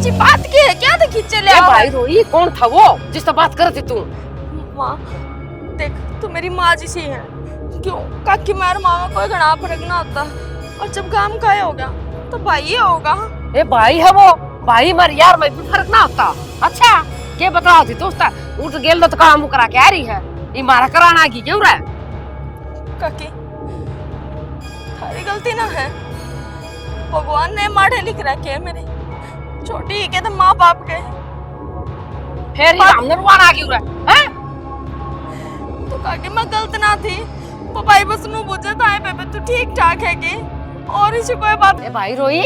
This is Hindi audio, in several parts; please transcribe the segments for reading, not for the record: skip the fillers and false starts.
जी बात की है क्या? तो खींचे ले आओ। भाई रोई कौन था वो जिससे बात करती तू? माँ देख तू मेरी माँ जैसी है। क्यों काकी मार माँ में कोई घना फर्क ना होता, और जब काम का हो गया तो भाई ही होगा। ए भाई है वो, भाई मर यार में भी फर्क ना होता। अच्छा के बताओ थी दोस्त उठ गेल तो काम करा के आ रही है, ये मारा कराना की क्यों रहा? काकी थारी गलती ना है, भगवान ने माड़े लिख रखे है मेरे, छोटी के तो माँ बाप के। फिर ये सामने रुआना क्यों रहा है? तो काकी मैं गलत ना थी, पापाई बस नु बुझे था बेबे तू ठीक ठाक है कि और इसे कोई बात। ए भाई रोई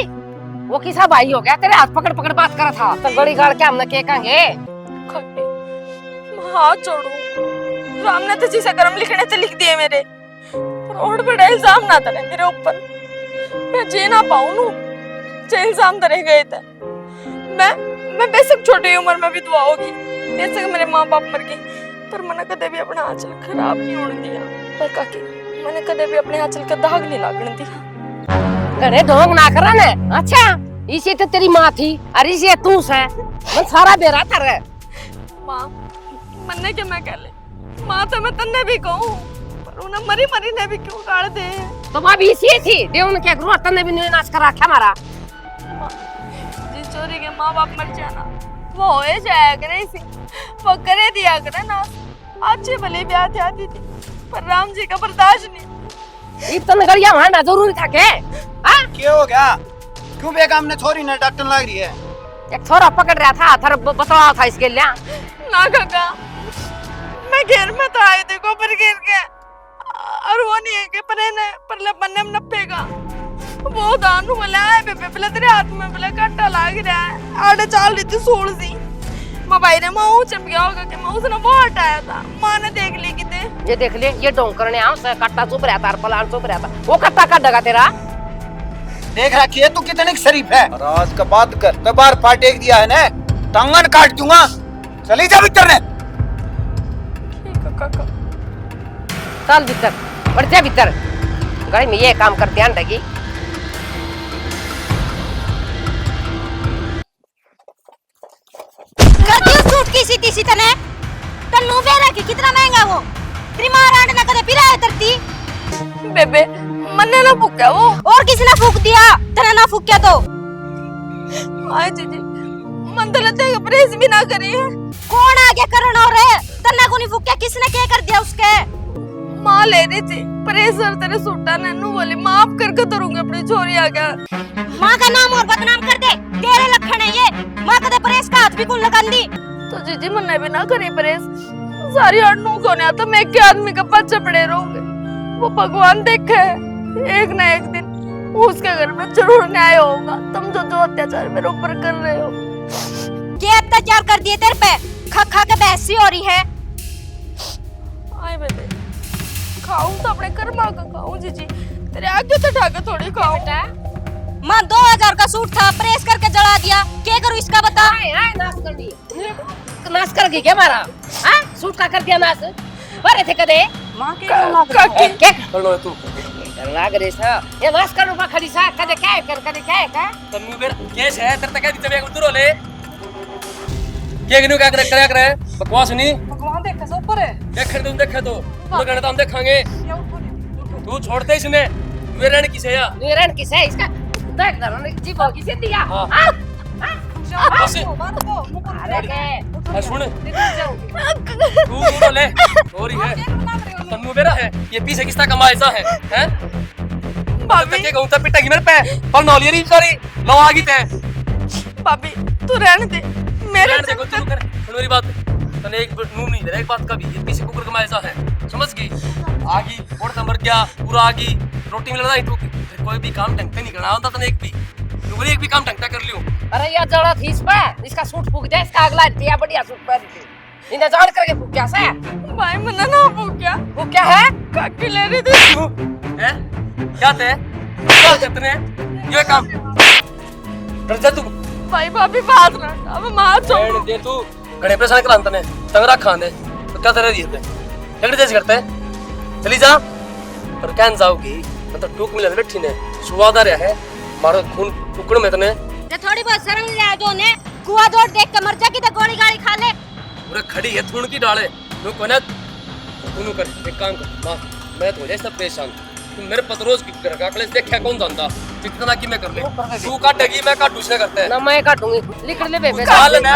वो किसा भाई हो गया तेरे हाथ पकड़ पकड़ बात करा था तो गड़ी गाड़ के हमने के कहेंगे? काकी हाथ छोड़ो, राम ने तो जिसे कर्म लिखने थे लिख दिए मेरे, पर और बड़ा इल्जाम ना करे मेरे ऊपर। मैं जी ना पाऊं नू जे इल्जाम धरे गए थे। मैं बेशक छोटी उम्र में विधवा होगी, बेशक मेरे माँ बाप मर गए, पर मैंने कदे भी अपना आंचल खराब नहीं होने दिया। पर काकी मैंने कदे भी अपने आंचल का दाग नहीं लागने दिया। घरे ढोंग ना करा ने। अच्छा इसी तो तेरी माँ थी और इसी तू है, मैं सारा बेरा था रे। माँ मन्ने के मैं कह ले, माँ तो मैं तन्ने भी कहूँ, पर उन्हें मरी मरी ने भी क्यों काट दे। तो माँ भी इसी थी देवन के गुरु तन्ने भी नहीं नाश करा क्या मारा? जिस चोरी के माँ बाप मर जाना वो होए जाया करे इसी, वो करे दिया करे ना। अच्छे भले ब्याह थे आती थी, पर राम जी का बर्दाश्त नहीं। इतना गड़िया मारना जरूरी था के? हाँ क्या हो गया? क्यों बेगम ने छोरी ने डॉक्टर लग रही है? एक छोरा पकड़ रहा था, थर बतला था इसके लिए ना काका मैं घेर में तो आई थी गोबर घेर के, और वो नहीं है कि परले पन्ने में नपेगा वो दानू बोला है बेबे पहले तेरे हाथ में बोला कांटा लाग रहा है, आड़े चाल रही थी सूल सी। माँ भाई ने मुंह चप गया होगा कि मैं उसने वो हटाया था, माँ ने देख ली कि ये देख ले ये डोंग करने आओ से कट्टा चुप रहा था, पलान चुप रहा था, वो कट्टा काट देगा तेरा। देख रखी है तू कितनी शरीफ है। राज का बात कर, तो बार पार्ट एक दिया है ना, टांगन काट दूंगा। चली जा भीतर ने। ठीक है काका। चल भीतर बढ़ जा भीतर, गाड़ी में ये काम कर ध्यान रखी। सूट की सीती सी तने तन्नू बेरा की कितना महंगा वो तेरी मां रांड ना कदे पिराए तरती बेबे मन्ने ना फूका वो, और किसी ने फूक दिया तने ना फूकिया तो आए जीजी मन तो लगता है प्रेस भी ना करी है। कौन आगे करन और है तन्ने को नहीं फूकिया, किसने क्या कर दिया उसके? माँ ले रही थी प्रेशर तेरे सूटा ने नू बोली माफ करके तरूंगी अपनी छोरी आ गया। मां का नाम और बदनाम कर दे, तेरे लक्षण है ये। मां कदे प्रेस का हाथ भी कौन लगा दी? तो जीजी मन्ने भी ना करी प्रेस, सारी अड़नू कोने आता मैं के आदमी का पीछे पड़े रहूंगे। वो भगवान देखे एक ना एक दिन उसके घर में जरूर न्याय होगा। तुम जो अत्याचार मेरे ऊपर कर रहे हो। क्या अत्याचार कर दिए तेरे पे? खा खा के बहसी हो रही है। आए बेटे खाऊं तो अपने कर्मा का खाऊं जीजी, तेरे आगे तो ठाके थोड़ी खाऊं। मां 2000 का सूट था प्रेस करके जला दिया, क्या करूं इसका बता? नाश कर गई क्या मारा? हाँ सूट का कर दिया नाश, बरे थे कदे मां के क्या कर लो तू लाग रे सा ये नाश कर रूपा खड़ी सा कदे क्या कर कदे क्या है का तन्नू बेर केस है तेरे तक दिते बेग उधर ले के गिनो क्या करे बकवास नहीं। भगवान देख कैसे ऊपर है देखे तो गणे तो हम देखेंगे। तू छोड़ते इसने वीरण किसे या वीरण किसे है इसका देख दर जी को किसे दिया? हां बस अरे के सुन तू ले और है तन्नू बेरा है ये पीछे किसका कमाल ऐसा है भाभी के कहूं तो पिटागी मेरे पे पर नौलिया नहीं सॉरी लो आ गई ते भाभी तू रहने दे मेरे रहने देखो तू कर सुन मेरी बात तने एक नून नहीं दे एक बात का भी ये पीछे कुकर कमाल ऐसा है समझ गई आगी और नंबर क्या पूरा आगी रोटी मिल रहा है तू कोई भी काम ढंग से नहीं करना होता तने एक भी काम ढंग से कर लियो। अरे यार जड़ा थी इस पे इसका सूट फूक दे, इसका अगला दिया बढ़िया सूट पहन के इन्हें जान करके फूक क्या से भाई मन्ना ना वो क्या है काकी ले रही थी हैं क्या थे क्या कितने ये काम डर जा तू भाई भाभी बात ना अब मां छोड़ दे तू घणे परेशान करांत ने तंगरा खाने तो क्या तेरे दिए थे लगड़े जैसे करते चली जा पर कैन जाओगी मतलब टूक मिले बैठी ने सुवादा रहा है मारो खून टुकड़ में तने ते थोड़ी बहुत शर्म ले आ जो ने कुआ जोड़ देख के मर जा कि गोली गाली खा ले। पूरे खड़ी है थूण की डाले नु कोना तू कर एक काम कर मां मैं तो हो जाए सब परेशान तू मेरे पतरोज की कर काकले देखा कौन जानता जितना की मैं कर ले तू काटेगी मैं काटू से करते ना मैं काटूंगी लिख ले बेबे काल मैं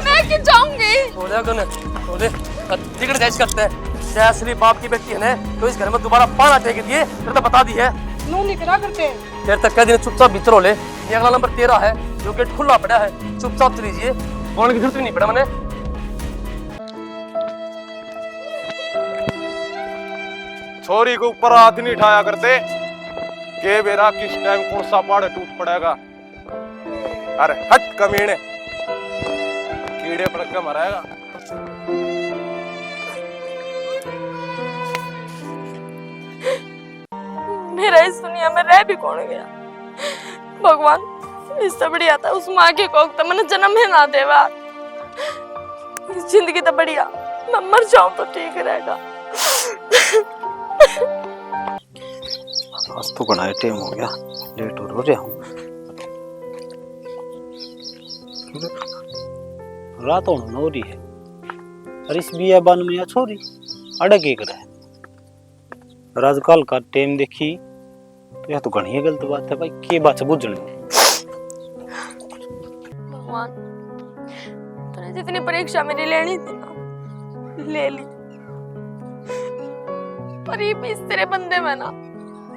मैं क्यों जाऊंगी? हो जा गन हो दे टिकट जायज करते हैं जैसरी बाप की बेटी है ना तो इस घर में दोबारा पाना टेक दिए फिर तो बता दी है नू निकला करते देर तक कह दिन चुपचाप भीतर हो ले ये अगला नंबर 13 है जो गेट खुला पड़ा है चुपचाप चलीजिए बोलने की जरूरत भी नहीं पड़ा मैंने छोरी को ऊपर हाथ नहीं उठाया करते के बेरा किस टाइम कौन सा पहाड़ टूट पड़ेगा। अरे हट कमीने कीड़े पड़ के मरेगा। मेरा इस दुनिया में रह भी कौन गया भगवान। इससे बढ़िया था उस माँ के कोख तो मैंने जन्म ही ना देवा। जिंदगी तो बढ़िया मैं मर जाऊं तो ठीक रहेगा। आज तो बड़ा टाइम हो गया लेट हो रहा हूँ। रात होने हो रही है और इस बियाबान में या छोरी अड़क एक रहे और आजकल का टाइम देखी तो यह तो घनी गलत बात है भाई के बात से बुझने भगवान तूने जितनी परीक्षा मेरी लेनी थी ना ले ली पर ये भी इस तेरे बंदे में ना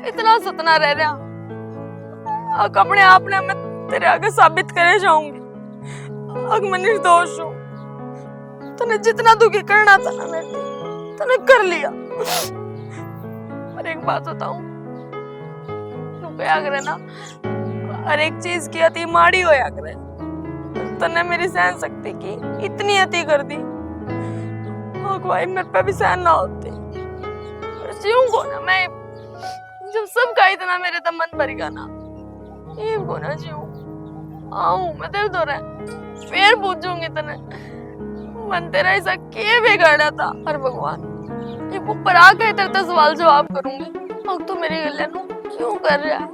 इतना सतना रह रहा अब अपने आप ने मैं तेरे आगे साबित करे जाऊंगी अब मैं निर्दोष हूँ। तूने जितना दुखी करना था ना मेरे तूने कर लिया। पर एक बात बताऊं तू क्या करे ना हर एक चीज की अति माड़ी होया करे तूने मेरी सहन शक्ति की इतनी अति कर दी भाई मेरे पे भी सहन ना होती जीऊंगा ना मैं जब सब का इतना मेरे तो मन भरेगा ना ये को ना जीऊं आऊं मैं तेरे दो रहे फिर पूछूंगी तने मन तेरा ऐसा क्या बिगाड़ा था। और भगवान ये ऊपर आ गए तेरे तो सवाल जवाब करूंगी अब तू मेरे गले नु क्यों कर रहा है।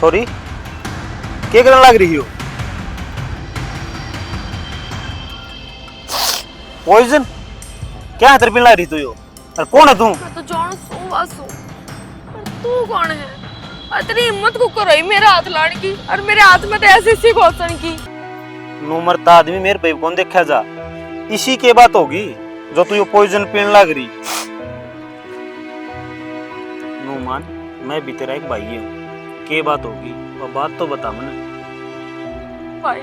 सॉरी क्या करने लग रही हो पॉइजन क्या हाथ पीने लग रही तू यो और कौन है तू? मैं तो जान सू वासू और तू कौन है? इतनी हिम्मत को करो ही मेरा हाथ लाने की और मेरे हाथ में तो ऐसी सी घोषण की नूमरता आदमी मेरे भाई कौन देखा जा इसी के बात होगी जो तू यो पॉइजन पीने लग रही। नूमान मैं भी तेरा एक भाई हूँ के बात होगी वो बात तो बता मैंने भाई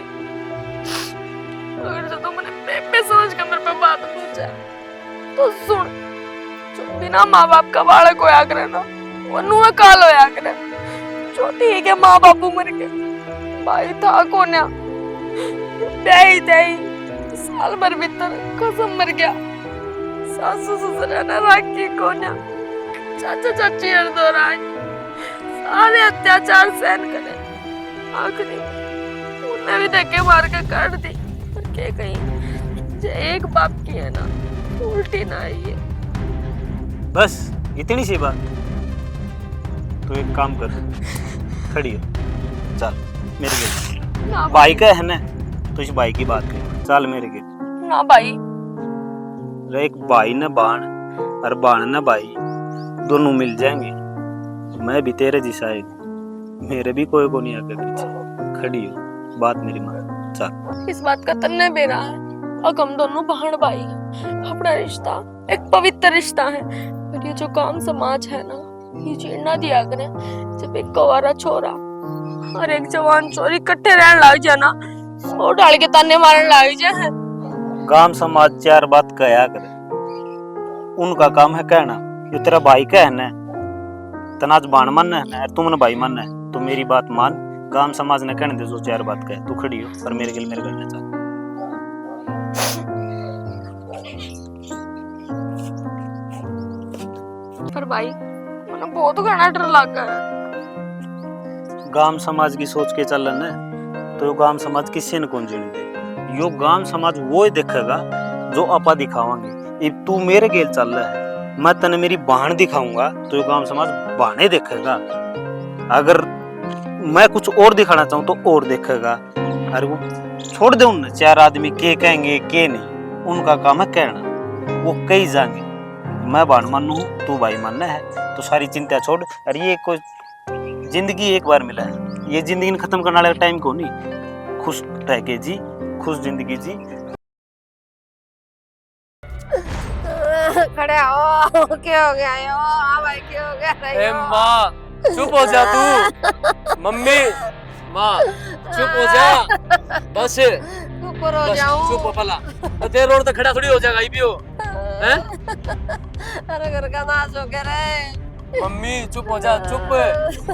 अगर जो तुम मैंने बेबे समझ कर मेरे पे बात पूछा तो सुन जो बिना माँ बाप का बालक होया करे ना वो नुआ काल होया करे जो ठीक है माँ बापू मर गए भाई था कोन्या दे साल भर भीतर कसम मर गया सासू ससुर ने राखी कोन्या चाचा चाची हर दौरान सारे अत्याचार सहन करे आखिरी उन्हें भी धक्के मार के काट दी पर के कहीं जो एक बाप की है ना उल्टी ना आई है। बस इतनी सी बात तो एक काम कर खड़ी हो चल मेरे गिर ना भाई का है ना तो इस भाई की बात कर चल मेरे गिर ना भाई एक भाई न बाण और बाण न भाई दोनों मिल जाएंगे मैं भी तेरे जैसा है मेरे भी कोई को नहीं आगे पीछे खड़ी हो बात मेरी मान चल इस बात का तन्ने बेरा है और हम दोनों बहन भाई हैं। अपना रिश्ता एक पवित्र रिश्ता है पर ये जो काम समाज है ना ये चिढ़ना दिया करे जब एक गवारा छोरा और एक जवान चोर इकट्ठे रहने लग जाए ना और डाल के ताने मारने लग जाए। गांव समाज चार बात कहा करे उनका काम है कहना ये तेरा भाई का है ना तनाज बाण मन है तुमने भाई मन है तो मेरी बात मान गांव समाज ने कहने दे जो चार बात कहे तू खड़ी हो पर मेरे गिल मेरे घर में चल पर भाई मैंने बहुत घना डर लगा है। गांव समाज की सोच के चल न तो गांव समाज किसी ने कौन जीने दे यो गांव समाज वो ही देखेगा जो अपा दिखावांगे अब तू मेरे गेल चल रहा है मैं तने मेरी बहन दिखाऊंगा तो ये गांव समाज बहने देखेगा। अगर मैं कुछ और दिखाना चाहूँ तो और देखेगा। अरे वो छोड़ दे, उन चार आदमी के कहेंगे के नहीं, उनका काम है कहना, वो कहीं जाएंगे। मैं बहन मानू हूँ, तू भाई मानना है, तो सारी चिंता छोड़। अरे ये कोई जिंदगी एक बार मिला है, ये जिंदगी खत्म करने वाला टाइम को नहीं। खुश रह के जी, खुश जिंदगी जी। खड़े हो, क्या हो गया यो? हाँ भाई, क्या हो गया रे ए यो? माँ चुप हो जा तू। मम्मी माँ चुप हो जा बस। ऊपर हो बस जाऊं? चुप हो पला, तेरे रोड तक खड़ा थोड़ी हो जाएगा ये भी हो हैं? अरे घर का नाश हो गया रे। मम्मी चुप हो जा, चुप।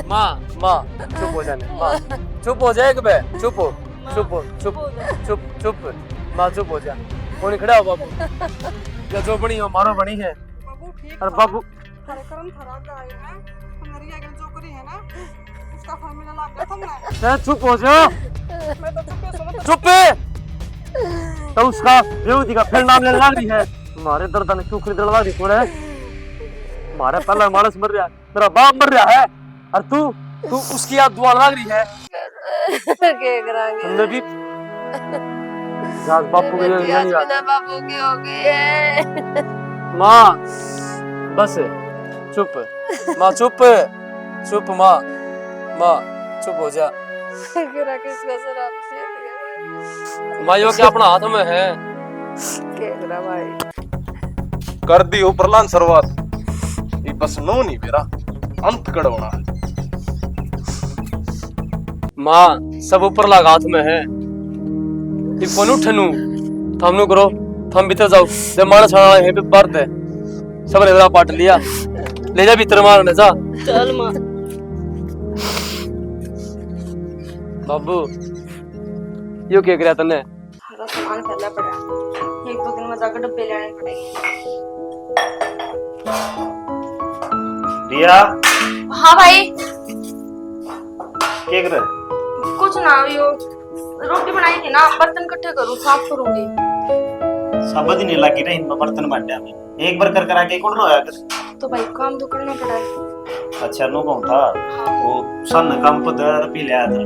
माँ माँ चुप हो जाने, माँ चुप हो जाए बे, चुप हो, चुप हो, चुप चुप चुप। माँ चुप हो जा, कौन खड़ा हो बाबू? या जो बनी हो मारो बनी है। अरे बाबू कार्यक्रम खराब गए हैं, हमारी आगे जो करी है ना उसका फल मिलने लग गया तुमने। चुप हो जा, मैं तो चुप ही सुन। चुप। तो उसका बेवती का फिर नाम लेने लग रही है। हमारे दर्द ने क्यों खरीद लगा दी तूने? हमारे पहला मानस मर रहा है, तेरा बाप मर रहा है, और तू उसकी याद दुआ लग रही है। क्या करांगे? हमने भी बापू के लिए नहीं याद। बिना बापू की हो गई है। माँ बस चुप, माँ चुप, चुप माँ, माँ चुप हो जा। गिरा किसका शराब से दिया? माँ यो क्या अपना हाथ में है? क्या करा भाई? कर दी हो प्रलान शुरुआत, ये बस नो नहीं मेरा अंत कड़वना है। माँ सब ऊपर लगा हाथ में है, ये कौन उठनू थम नु करो, थम भीतर जाओ, जब माना छाना है पे बर्द है, सब ने जरा पाट लिया, ले जा भीतर मारने जा। चल माँ। बाबू यो क्या कर तने? सारा सामान फैला पड़ा, एक दो दिन में जाकर डब्बे ले आने पड़ेंगे। रिया हाँ भाई। क्या कर रहा है? कुछ ना, यो रोटी बनाई थी ना, बर्तन इकट्ठे करूँ, साफ करूंगी। सब दिन लगी रही इनमें बर्तन बांटे में, एक बार कर आके कौन होया कर। तो भाई काम तो करना पड़ा है। अच्छा नो कौन था वो सन काम पर दर पी लिया था,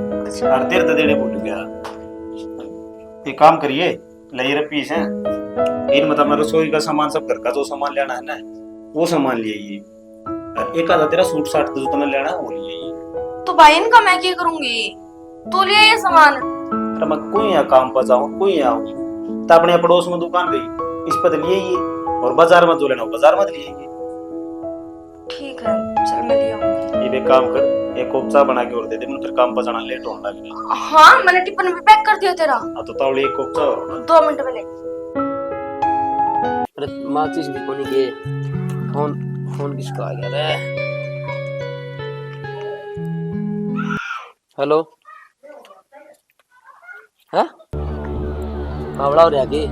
और देर देड़े भूल गया। एक काम करिए, ले रे पीस हैं इन, मतलब रसोई का सामान, सब घर का जो सामान लेना है ना वो सामान ले आइए, और एक आधा तेरा सूट साट जो तुम्हें लेना है वो ले आइए। तो भाई इनका मैं क्या करूंगी? तो लिया ये सामान। अरे मैं कोई यहाँ काम पर जाऊँ, कोई यहाँ आऊँ तो अपने पड़ोस में दुकान गई, इस पर ले आइए, और बाजार में जो लेना हो बाजार में ले आइए। ठीक है, चल मैं ले आऊंगी। ये भी काम कर, एक कोप चाय बना के और दे दे, मुझे फिर काम पर जाना लेट होने लगेगा। हाँ मैंने टिफिन भी पैक कर दिया तेरा। हाँ तो तावड़ी एक कोप चाय और 2 मिनट में ले। अरे माँ चीज भी कोनी के फोन फोन किसका आ गया रे? हेलो हाँ बावड़ा हो रहा की?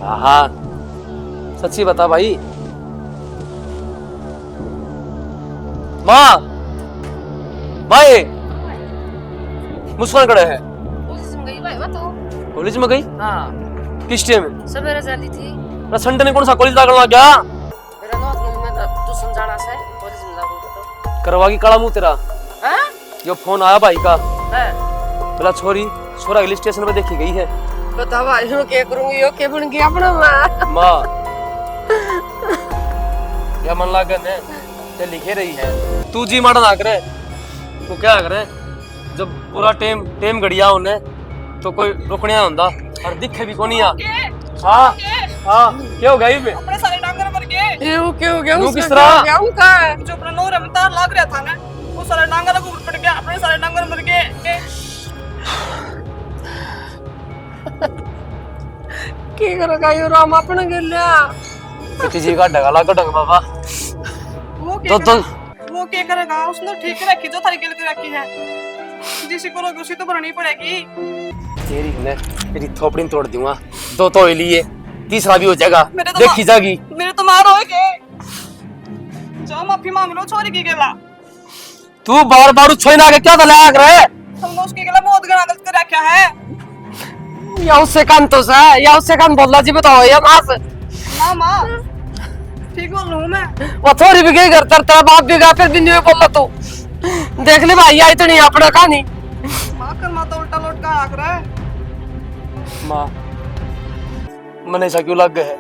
हाँ सच्ची बता भाई। माँ भाई मुस्कान खड़े है, पुलिस में गई भाई, बताओ। कॉलेज में गई? हाँ किस टाइम में? सवेरे जाती थी। ना संडे ने कौन सा कॉलेज लागल लग गया? मेरा नौत में मैं तो समझाना से पुलिस में लागू तो। करवागी काला मुंह तेरा। हैं? यो फोन आया भाई का, है? बोला छोरी छोरा अगली स्टेशन पे देखी गई है। बता भाई, यो क्या करूंगी, यो क्या बन गया अपना माँ? माँ क्या मन लागन है ते लिखे रही है, तू जी माड़ा ना करे, तू क्या करे, जब पूरा टेम गड़िया उन्हें तो कोई रुकने होंदा, और दिखे भी कोनी आ। हाँ हाँ क्या हो गई? अपने सारे डांगर मर गए। ये क्या हो गया? यूं उसका किस क्या तरह? हो गया उनका? जो अपना नूर में तार लग रहा था ना, वो सारे डांगर को पड़ गया, अपने सारे डांगर मर गए। क्या करेगा यो राम अपने गिल्ला? किसी जी का डगा लगा डंग बाबा। वो वो क्या करेगा? उसने ठीक रखी जो थारी गिल रखी है, जिसे करोगे उसी तो भरनी पड़ेगी। तेरी ने तेरी थोपड़ी तोड़ दूंगा, 2 तो लिए, तीसरा भी हो जाएगा, देखी जागी। मेरे तो मार होएगे, जाओ माफी मांग लो छोरी की गला। तू बार बार छोई ना के क्या दला कर रहे? तुमने उसकी गला बहुत गलत कर रखा है। या उससे कान तो सा, या उससे कान बोलना जी बताओ या मास। ना हाँ माँ ठीक बोल रहा हूँ मैं। वो थोड़ी भी गई घर तेरा बाप भी गया फिर भी नहीं बोला तू। देख ले भाई आई तो नहीं अपना कहानी। माँ कर माँ तो उल्टा लौट का आग रहा है। माँ मन ऐसा क्यों लग गया है?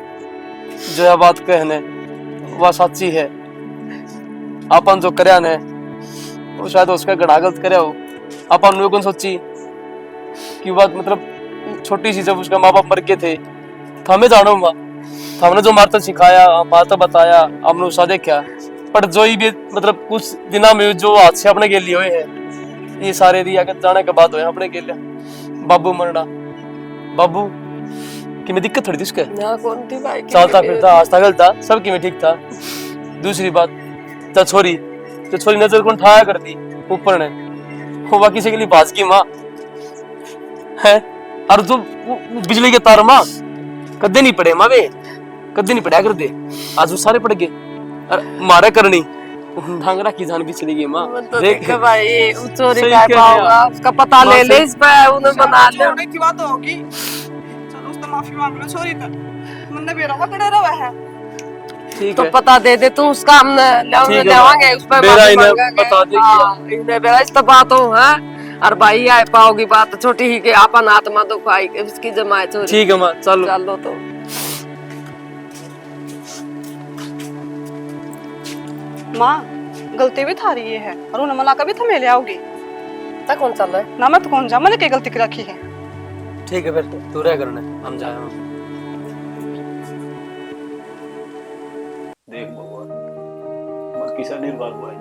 जो यह बात कहने वह सच्ची है। अपन जो करया ने वो शायद उसका गड़ा गलत करया हो। अपन ने कौन सोची कि बात मतलब छोटी सी जब उसका माँ बाप मर गए थे तो हमें जानो माँ, हमने जो मारता सिखाया मारता बताया हमने उसका देखा। पर जो ही भी मतलब कुछ दिना में जो हाथ से अपने के लिए हुए हैं ये सारे दिया के जाने के बाद हुए अपने के लिए। बाबू मरना बाबू कि मैं दिक्कत थोड़ी थी उसके, ना कौन थी भाई चलता फिरता हंसता खेलता सब कि मैं ठीक था। दूसरी बात तो छोरी नजर कौन ठाया करती ऊपर ने वो किसी के लिए बाज की माँ है। और जो बिजली के तार माँ कदे नहीं पड़े माँ वे कदे नहीं पड़ा कर दे आज वो सारे पड़ गए। अरे मारे करनी ढंगरा की जान भी चली गई माँ। तो देख देख भाई वो चोरी सही कर कह रहे पाऊंगा आप। उसका पता ले ले इस पे उन्हें बना ले। छोड़ने की बात होगी चलो उसने माफी मांग लो सॉरी कर मैंने बेरा हुआ खड़ा रहा है। ठीक तो है पता दे दे तू उसका हम ठीक है, देवांगे उस पे बेरा माफी इन्हें मांगेंगे। बता दे हाँ, इन्हें बेरा इस तो बात हो है। और भाई आए पाओगी बात छोटी ही के अपन आत्मा दुखाई के उसकी जमाए चोरी। ठीक है माँ चलो। चलो तो माँ गलती भी थारी ये है और उन्हें मना कभी थमे ले आओगी तक कौन चल रहा है? ना मैं तो कौन जा मैंने क्या गलती की रखी है। ठीक है फिर तू रह करने हम जाए। देख भगवान बाकी सा निर्वाह भाई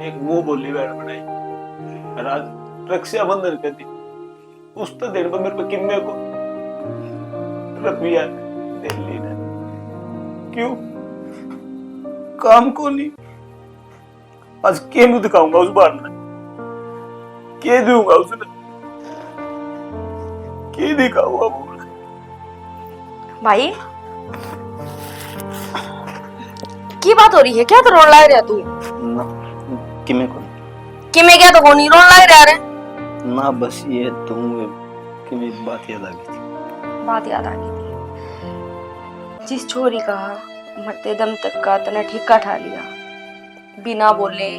एक मुंह बोली बैठ बनाई राज रक्षाबंधन कर दी उस तो दिन पर मेरे पे किन्ने को रुपया दिल्ली ने क्यों काम को नहीं आज के मुंह दिखाऊंगा उस बार में के दूंगा उसने के दिखाऊंगा भाई की बात हो रही है? क्या तो रोन लाग रहा तू? ना किमे को कि मैं क्या तो हो नहीं रोन लाग रहा रे? ना बस ये तुम कि मेरी बात याद आ गई थी। बात याद आ गई थी जिस छोरी का मरते दम तक का तने ठिक्का ठा लिया बिना बोले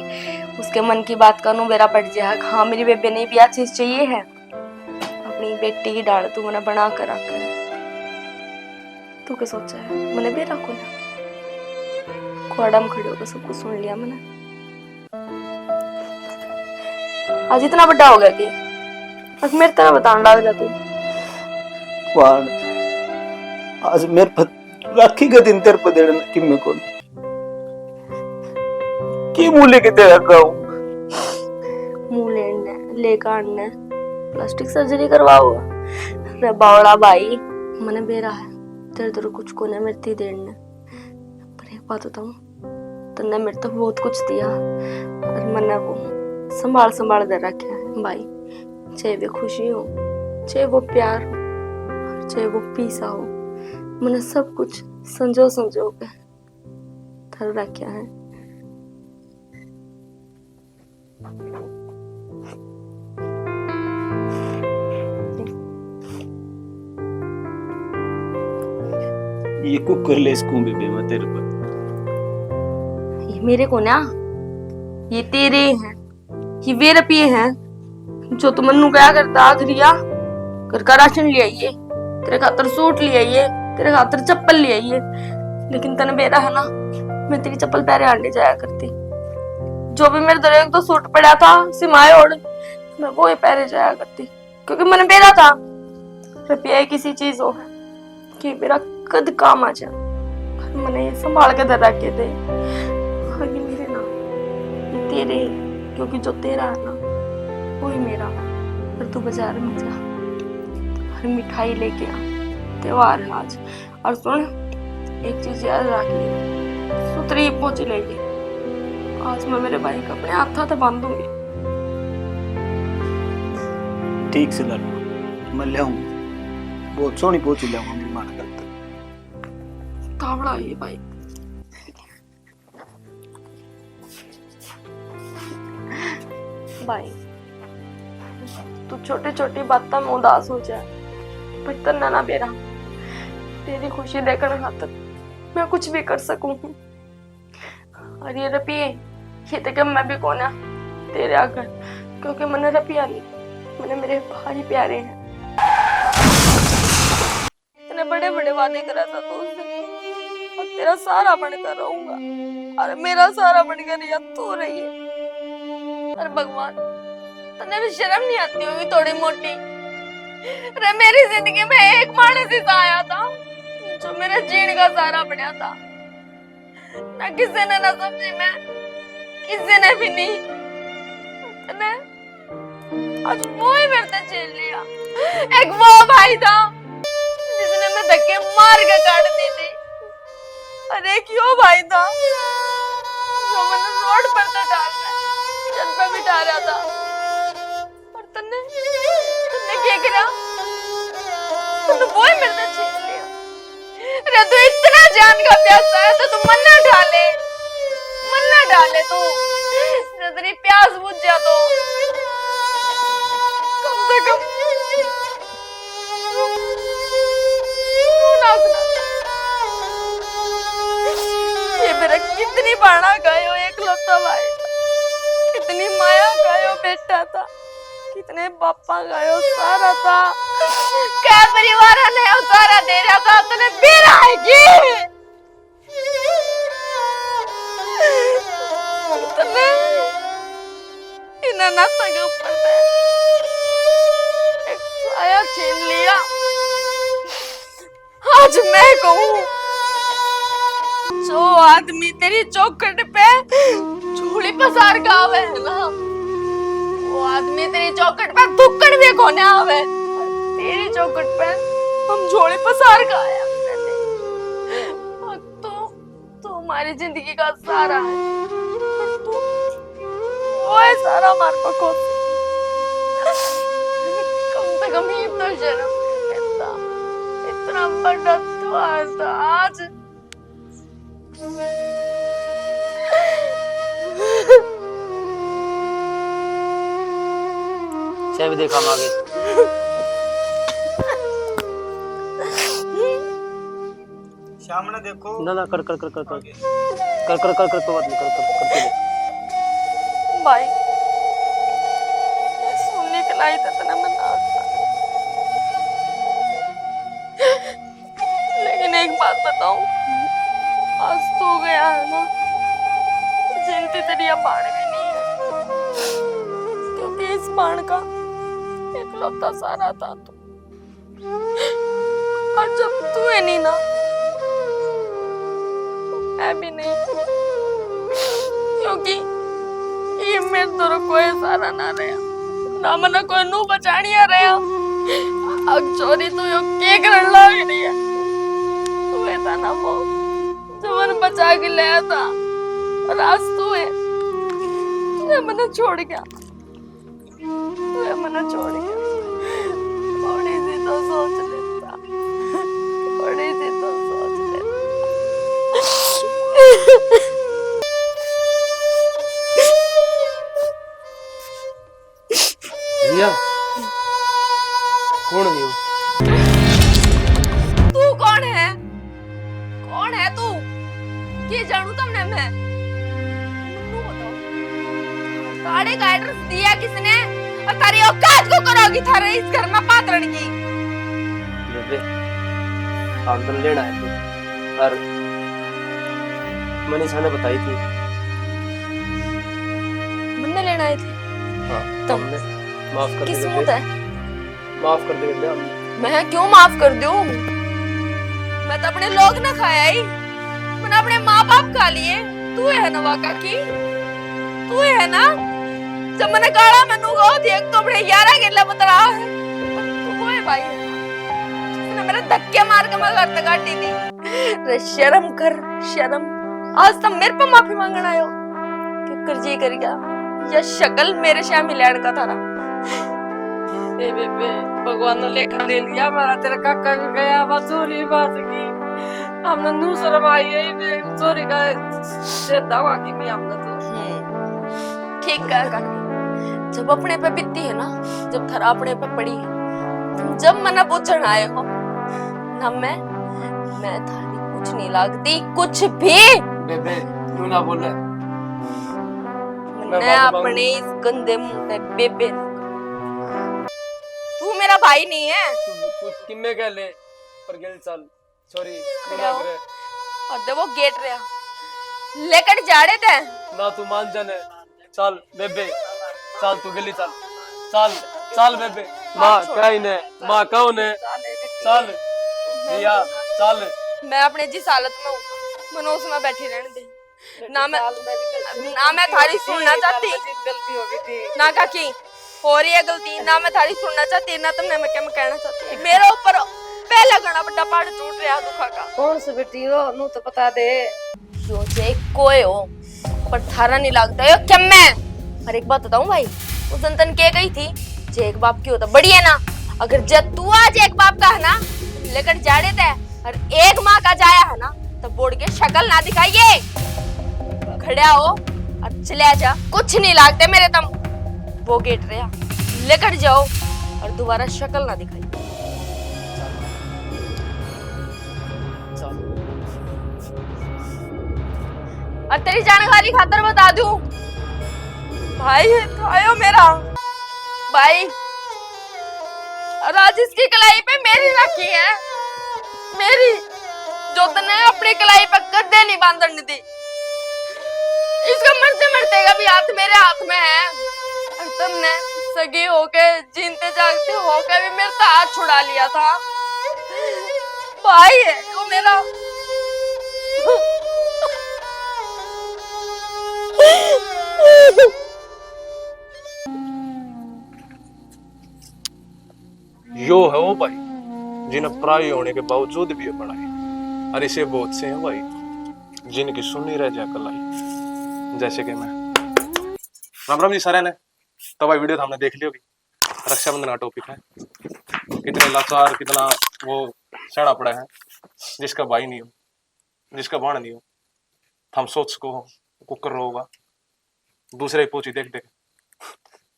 उसके मन की बात का मेरा पड़ जाए। हाँ मेरी बेबे ने भी आज चीज चाहिए है अपनी बेटी की डाल तू मैंने बना कर रखा तू क्या सोचा है मैंने बेरा को ना खोड़म खड़े होकर सब कुछ सुन लिया मैंने। आज इतना बड़ा हो गया कि आज मेरे तरह बताने लग रहा तू। आज मेरे पर राखी का दिन तेरे पर देना कि मैं कौन की मूल्य के तेरा गाँव मुंह लेकर आने प्लास्टिक सर्जरी करवाओ रे बावड़ा भाई मैंने बेरा है तेरे तेरे कुछ को ने मेरे देर ने पर एक बात बताऊं तन्ने मेरे तो बहुत कुछ दिया और मैंने वो संभाल संभाल दे रखा है भाई। चाहे वो खुशी हो चाहे वो प्यार हो चाहे वो पीसा हो मैंने सब कुछ संजो संजो के धर रखा है। ये कुकर ले इसको बेबे मैं तेरे पर ये मेरे को ना ये तेरे हैं ये वे रुपये हैं जो तुम मन्नू क्या करता आखिरिया घर का राशन ले आइए तेरे खातर सूट ले आइए तेरे खातर चप्पल ले आइए लेकिन तने बेरा है ना मैं तेरी चप्पल पहरे आने जाया करती जो भी मेरे दर एक तो सूट पड़ा था सिमाए ओढ़ मैं वो ही पहरे जाया करती क्योंकि मैंने बेरा था रुपया किसी चीज हो कि मेरा कद काम आ जा मैंने ये संभाल के दर रखे थे ये मेरे ना ये तेरे क्योंकि जो तेरा है ना वो ही मेरा पर तू बाजार में जा हर मिठाई लेके आ त्योहार है आज। और सुन एक चीज याद रखिए सुतरी पहुंच लेगी आज मैं मेरे भाई को अपने हाथ बांधूंगी। ठीक से लड़ना मैं ले आऊंगा बहुत सोनी पहुंच ले आऊंगा मेरी मान करता तावड़ा ये भाई भाई तू छोटी छोटी बातों में उदास हो जाए पर तन्ना ना बेरा तेरी खुशी देखने खातर मैं कुछ भी कर सकूं। और ये रपिए ये तो मैं भी कोना तेरे आगे, क्योंकि मैंने रपिया नहीं, मैंने मेरे भाई प्यारे हैं। इतने बड़े बड़े वादे करा था तो उसने, और तेरा सारा बनकर रहूंगा और मेरा सारा बनकर या तू रही है। अरे भगवान, तने भी शर्म नहीं आती होगी थोड़ी मोटी? अरे मेरी जिंदगी में एक मानस ऐसा आया था जो मेरे जीने का सहारा बना था, ना किसी ने ना समझी, मैं किसी ने भी नहीं। तने आज वो ही मेरे से छीन लिया। एक वो भाई था जिसने मैं धक्के मार के काट दी थी, और एक यो भाई था जो मैंने रोड पर तो डाल चल पे बिठा रहा था। और तन्ने क्या किया? तूने वो ही मेरे से छीन लिया। अरे तू इतना जान का प्यासा है तो तू मन ना डाले तू, जब तेरी प्यास बुझ जा तो कम से कम ना सुना। ये मेरा कितनी बाणा गायो एकलौता भाई था, कितनी माया गायो बेटा था, कितने बापा गायो सारा था, क्या परिवार ने उतारा दे रहा था, तूने बेरा है कि तूने इन्हें नाता के ऊपर से एक साया छीन लिया। आज मैं कहूँ, जो आदमी तेरी चौखट पे झोली पसार का आवे है ना, वो आदमी तेरी चौखट पे थुक्कड़ भी कोने आवे। तेरी चौखट पे हम झोली पसार का आया करते। और तू हमारी जिंदगी का सहारा है, तू वो है सारा हमारे पको। कम से कम ही तो शर्म करता, इतना बड़ा द्वार था आज। चाहे भी देखा हम आगे। सामने देखो। ना ना कर कर कर कर कर कर कर कर कर तो बात नहीं कर कर करते रहो। भाई ये सुनने के लायक था ना मैं ना, लेकिन एक बात बताऊं, आज तो गया है ना, जिनती तेरी बाण भी नहीं है, क्योंकि इस बाण का एकलौता सहारा था तू। और जब तू है नहीं ना, मैं भी नहीं, क्योंकि ये मेरे दोनों कोई सहारा ना रहा, ना मना कोई नू बचानिया रहा। अब चोरी तू यो के करन लाग रही है? तू है था ना वो जो मन बचा के लाया था, और आज तू है, तूने मना छोड़ गया, तूने मना छोड़ गया। थोड़ी सी तो सोच लेता, थोड़ी सी तो सोच लेता। भैया कौन है? तू कौन है? कौन है तू? ये जानू तुमने मैं? नू बताओ, तारे का एड्रेस दिया किसने? और तारी औकात को करोगी थारे इस घर में पात्रण की? बेबे आमदन लेना है तू, और मनीषा ने बताई थी। मन्ने लेना आई थी? हाँ, तुमने माफ कर दे किस्मत बेबे, है। माफ कर दे बेबे। मैं क्यों माफ कर दूं? मैं तो अपने लोग ना खाया ही, मैंने अपने माँ बाप खा लिए। तू है ना वाका की, तू है ना जब मैंने काढ़ा मैनू गो थी एक तो अपने 11 गेला बतरा है। तू वो है भाई जिसने मेरे धक्के मार के मैं घर तक काटी थी। रे शर्म कर, शर्म। आज तक मेरे पे माफी मांगना आयो कि कर जी कर गया, या शक्ल मेरे शामिल लैंड का था ना। ए बेबे भगवान ने लेखा दे लिया हमारा, तेरा काका भी गया बस चोरी बात की हमने नू शर्म आई है चोरी का से दवा की भी हमने तो ठीक कहा काकी। जब अपने पे बीती है ना, जब थरा अपने पे पड़ी है, तुम जब मना पूछन आए हो ना, मैं मैं थारी कुछ नहीं लगती, कुछ भी। बेबे तू ना बोल रहा। मैं अपने इस गंदे मुंह पे बेबे तू मेरा भाई नहीं है। कुछ किम्मे कह ले पर गेल चल सॉरी खड़ा हो। और वो गेट रहा लेकर जाड़े थे ना तू मान जाने चल बेबे चल तू गली चल चल चल बेबे माँ कहीं ने माँ कौन है चल भैया चल। मैं अपने जिस हालत में हूँ मनो उसमें बैठी रहने दे। ना मैं थारी सुनना चाहती गलती हो गई थी ना काकी हो रही है गलती, ना मैं थारी सुनना चाहती ना तुमने मैं क्या मैं कहना चाहती। मेरे ऊपर पहला घना बड़ा पहाड़ टूट रहा दुखा का। कौन सी बेटी हो नू तो बता दे। जो जे कोई हो पर थारा नहीं लगता है क्या मैं। और एक बात बताऊं भाई, उस दिन तन के गई थी जे एक बाप की होता बड़ी है ना। अगर जब तू आज एक बाप का है ना लेकर जाड़े थे और एक माँ का जाया है ना तो बोर्ड के शक्ल ना दिखाइए। खड़ा हो और चले जा, कुछ नहीं लगते मेरे तम। वो गेट रहा लेकर जाओ और दोबारा शक्ल ना दिखाइए। और तेरी जानकारी खातर बता दूं भाई, खायो मेरा भाई। और आज इसकी कलाई पे मेरी रखी है, मेरी जो तने अपनी कलाई पे गद्दे नहीं बांधने दी। इसका मरते मरते का भी हाथ मेरे हाथ में है। और तुमने सगी होके जीते जागते होके भी मेरे से हाथ छुड़ा लिया था। भाई है वो मेरा। यो है वो भाई जिन्हें पराई होने के बावजूद भी पढ़ाई। और इसे बहुत से हैं भाई जिनकी सुनी रह जाए कलाई। जैसे कि मैं राम राम जी सारे ने तो भाई वीडियो तो हमने देख ली होगी। रक्षाबंधन का टॉपिक है, कितने लाचार कितना वो सड़ा पड़ा है जिसका भाई नहीं हो, जिसका बाण नहीं हो। हम सोच को कुकर होगा दूसरे की पूछी देख देख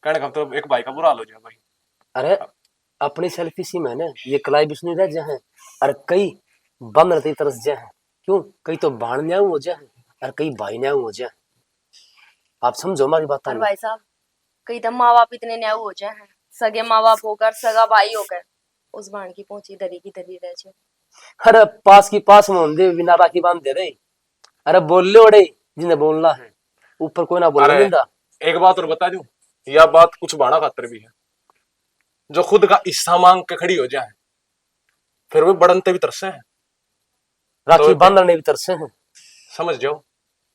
कहने का तो एक भाई का बुरा हाल हो जाए भाई। अरे अपनी सेल्फी सी मैंने ये कलाई बिस्नु रह जाए और कई बम रहती तरस जाए। क्यों कई तो बाण न्याऊ हो जाए और कई भाई न्याऊ हो जाए। आप समझो हमारी बात। और भाई साहब कई तो माँ बाप इतने न्याऊ हो जाए हैं, सगे माँ बाप होकर सगा भाई होकर उस बाण की पहुंची दरी की दरी रह जाए। अरे पास की पास में दे बिना राखी बांध दे रहे। अरे बोल ले ओड़े जिन्हें बोलना है ऊपर कोई ना बोलने देता। एक बात और बता दूं, यह बात कुछ बाणा खातर भी है जो खुद का हिस्सा मांग के खड़ी हो जाए फिर वो बड़नते भी तरसे हैं, राखी तो बांधने भी तरसे हैं। समझ जाओ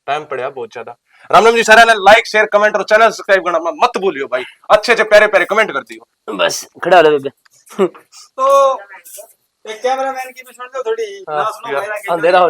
टाइम पड़ा बहुत ज्यादा। राम राम जी सारे ने लाइक शेयर कमेंट और चैनल सब्सक्राइब करना मत भूलियो भाई। अच्छे अच्छे प्यारे प्यारे कमेंट कर दियो। बस खड़ा हो बेबे। तो एक कैमरामैन की भी सुन लो थोड़ी। अंधेरा हो